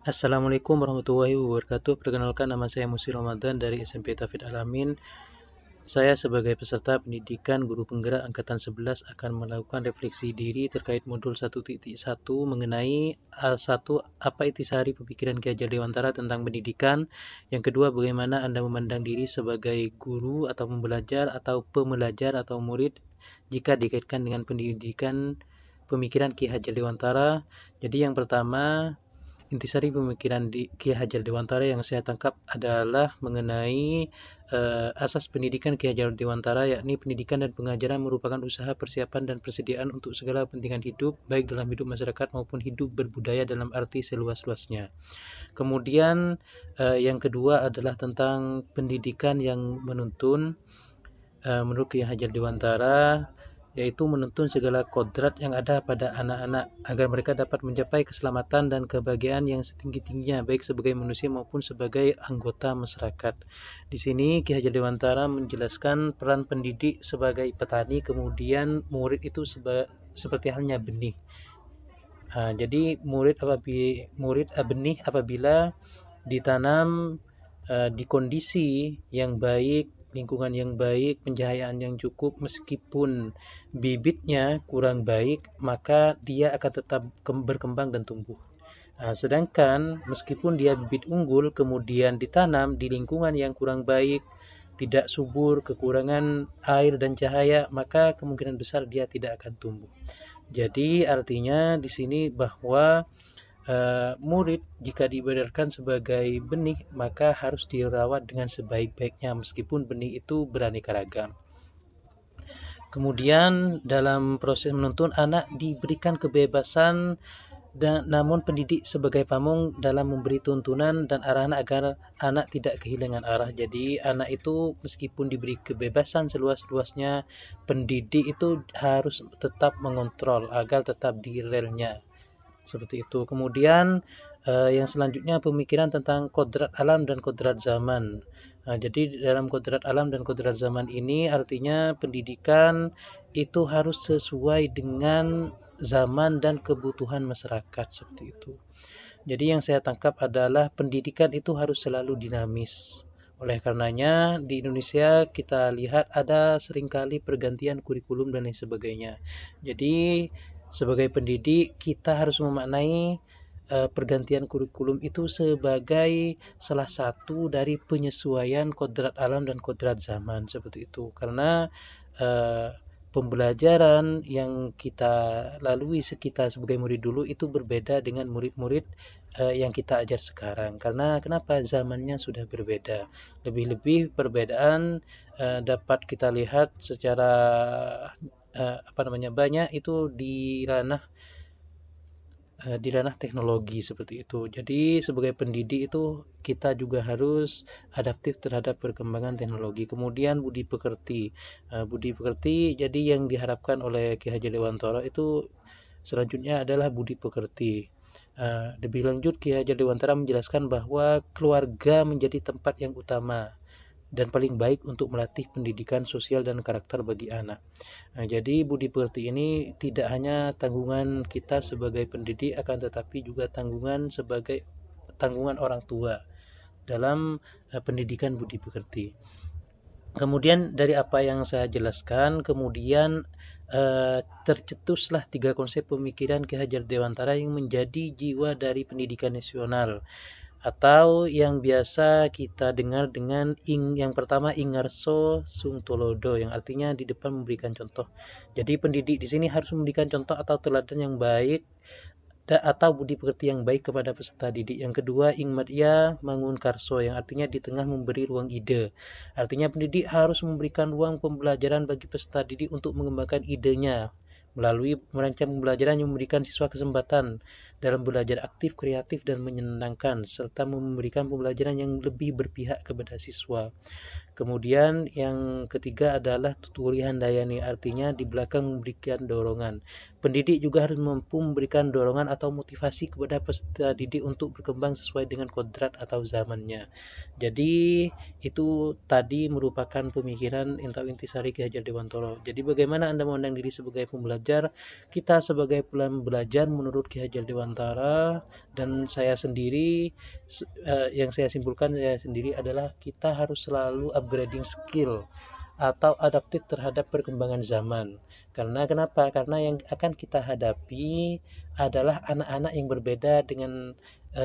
Assalamualaikum warahmatullahi wabarakatuh. Perkenalkan, nama saya Musi Ramadan dari SMP Tauhid Alamin. Saya sebagai peserta pendidikan guru penggerak angkatan 11 akan melakukan refleksi diri terkait modul 1.1 mengenai 1. Apa intisari pemikiran Ki Hajar Dewantara tentang pendidikan. Yang kedua, bagaimana Anda memandang diri sebagai guru atau pembelajar atau pembelajar atau murid jika dikaitkan dengan pendidikan pemikiran Ki Hajar Dewantara. Jadi yang pertama, intisari pemikiran Ki Hajar Dewantara yang saya tangkap adalah mengenai asas pendidikan Ki Hajar Dewantara, yakni pendidikan dan pengajaran merupakan usaha persiapan dan persediaan untuk segala kepentingan hidup, baik dalam hidup masyarakat maupun hidup berbudaya dalam arti seluas-luasnya. Kemudian yang kedua adalah tentang pendidikan yang menuntun. Menurut Ki Hajar Dewantara, yaitu menuntun segala kodrat yang ada pada anak-anak agar mereka dapat mencapai keselamatan dan kebahagiaan yang setinggi-tingginya, baik sebagai manusia maupun sebagai anggota masyarakat. Di sini Ki Hajar Dewantara menjelaskan peran pendidik sebagai petani, kemudian murid itu seperti halnya benih. Jadi murid benih apabila ditanam di kondisi yang baik, lingkungan yang baik, pencahayaan yang cukup, meskipun bibitnya kurang baik, maka dia akan tetap berkembang dan tumbuh. Sedangkan meskipun dia bibit unggul kemudian ditanam di lingkungan yang kurang baik, tidak subur, kekurangan air dan cahaya, maka kemungkinan besar dia tidak akan tumbuh. Jadi artinya di sini bahwa murid jika diibaratkan sebagai benih, maka harus dirawat dengan sebaik-baiknya meskipun benih itu beraneka ragam. Kemudian dalam proses menuntun, anak diberikan kebebasan namun pendidik sebagai pamong dalam memberi tuntunan dan arahan agar anak tidak kehilangan arah. Jadi anak itu meskipun diberi kebebasan seluas-luasnya, pendidik itu harus tetap mengontrol agar tetap di relnya. Seperti itu. Kemudian yang selanjutnya pemikiran tentang kodrat alam dan kodrat zaman. Jadi dalam kodrat alam dan kodrat zaman ini artinya pendidikan itu harus sesuai dengan zaman dan kebutuhan masyarakat, seperti itu. Jadi yang saya tangkap adalah pendidikan itu harus selalu dinamis. Oleh karenanya di Indonesia kita lihat ada seringkali pergantian kurikulum dan lain sebagainya. Jadi sebagai pendidik kita harus memaknai pergantian kurikulum itu sebagai salah satu dari penyesuaian kodrat alam dan kodrat zaman, seperti itu. Karena pembelajaran yang kita lalui kita sebagai murid dulu itu berbeda dengan murid-murid yang kita ajar sekarang. Karena kenapa? Zamannya sudah berbeda. Lebih-lebih perbedaan dapat kita lihat secara banyak itu di ranah teknologi, seperti itu. Jadi sebagai pendidik itu kita juga harus adaptif terhadap perkembangan teknologi. Kemudian budi pekerti. Budi pekerti jadi yang diharapkan oleh Ki Hajar Dewantara itu selanjutnya adalah budi pekerti. Lebih lanjut Ki Hajar Dewantara menjelaskan bahwa keluarga menjadi tempat yang utama dan paling baik untuk melatih pendidikan sosial dan karakter bagi anak. Jadi budi pekerti ini tidak hanya tanggungan kita sebagai pendidik, akan tetapi juga tanggungan orang tua dalam pendidikan budi pekerti. Kemudian dari apa yang saya jelaskan, kemudian tercetuslah 3 konsep pemikiran Ki Hajar Dewantara yang menjadi jiwa dari pendidikan nasional, atau yang biasa kita dengar dengan yang pertama Ingarso Sungtolodo, yang artinya di depan memberikan contoh. Jadi pendidik di sini harus memberikan contoh atau teladan yang baik atau budi pekerti yang baik kepada peserta didik. Yang kedua, Ingmatia Mangun Karso, yang artinya di tengah memberi ruang ide. Artinya pendidik harus memberikan ruang pembelajaran bagi peserta didik untuk mengembangkan idenya melalui merancang pembelajaran yang memberikan siswa kesempatan dalam belajar aktif, kreatif, dan menyenangkan, serta memberikan pembelajaran yang lebih berpihak kepada siswa. Kemudian yang ketiga adalah tuturi handayani, artinya di belakang memberikan dorongan. Pendidik juga harus mampu memberikan dorongan atau motivasi kepada peserta didik untuk berkembang sesuai dengan kodrat atau zamannya. Jadi itu tadi merupakan pemikiran atau intisari Ki Hajar Dewantara. Jadi bagaimana Anda memandang diri sebagai pembelajar? Kita sebagai pembelajar menurut Ki Hajar Dewantara sementara, dan saya sendiri yang saya simpulkan saya sendiri adalah kita harus selalu upgrading skill atau adaptif terhadap perkembangan zaman. Karena kenapa? Karena yang akan kita hadapi adalah anak-anak yang berbeda dengan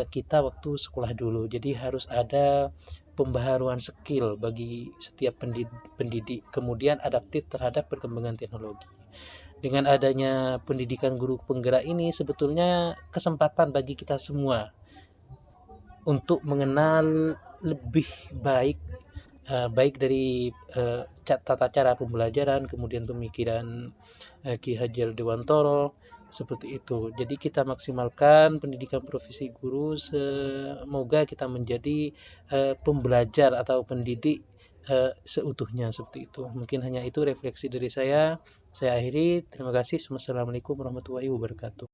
kita waktu sekolah dulu. Jadi harus ada pembaharuan skill bagi setiap pendidik, kemudian adaptif terhadap perkembangan teknologi. Dengan adanya pendidikan guru penggerak ini sebetulnya kesempatan bagi kita semua untuk mengenal lebih baik dari tata cara pembelajaran, kemudian pemikiran Ki Hajar Dewantoro, seperti itu. Jadi kita maksimalkan pendidikan profesi guru, semoga kita menjadi pembelajar atau pendidik seutuhnya, seperti itu. Mungkin hanya itu refleksi dari saya. Saya akhiri. Terima kasih. Wassalamualaikum warahmatullahi wabarakatuh.